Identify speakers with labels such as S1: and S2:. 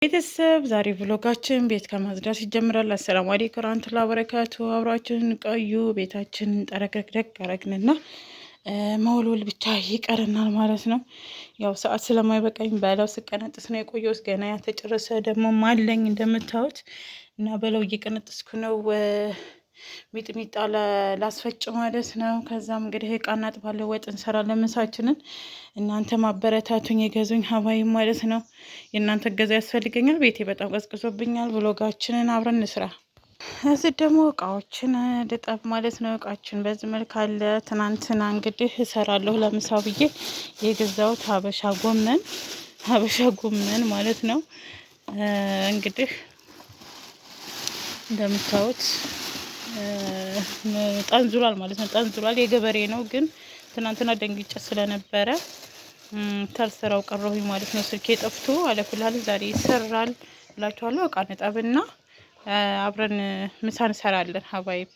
S1: ቤተሰብ ዛሬ ብሎጋችን ቤት ከማጽዳት ይጀምራል። አሰላሙ አለይኩም ወራህመቱላሂ ወበረካቱ። አብራችን ቆዩ። ቤታችን ጠረግረግረግ አረግንና መወልወል ብቻ ይቀርናል ማለት ነው። ያው ሰዓት ስለማይበቃኝ በለው ስቀነጥስ ነው የቆየሁት። ገና ያልተጨረሰ ደግሞ ማለኝ እንደምታዩት እና በለው እየቀነጥስኩ ነው። ሚጥሚጣ ላስፈጭ ማለት ነው። ከዛም እንግዲህ እቃ እናጥባለን፣ ወጥ እንሰራለን ምሳችንን። እናንተ ማበረታቱኝ የገዙኝ ሀባይ ማለት ነው። የእናንተ እገዛ ያስፈልገኛል። ቤቴ በጣም ቀዝቅዞብኛል። ብሎጋችንን አብረን እንስራ። እዚህ ደግሞ እቃዎችን ልጠብ ማለት ነው። እቃችን በዚህ መልክ አለ። ትናንትና እንግዲህ እሰራለሁ ለምሳ ብዬ የገዛሁት ሀበሻ ጎመን ማለት ነው። እንግዲህ እንደምታዩት ጠንዙሏል ማለት ነው። ጠንዙሏል፣ የገበሬ ነው። ግን ትናንትና ደንግጬ ስለነበረ ተልስራው ቀረሁኝ ማለት ነው። ስልኬ ጠፍቶ አለኩላል። ዛሬ ይሰራል ብላችኋለሁ። እቃ ንጠብና አብረን ምሳ እንሰራለን ሀባይብ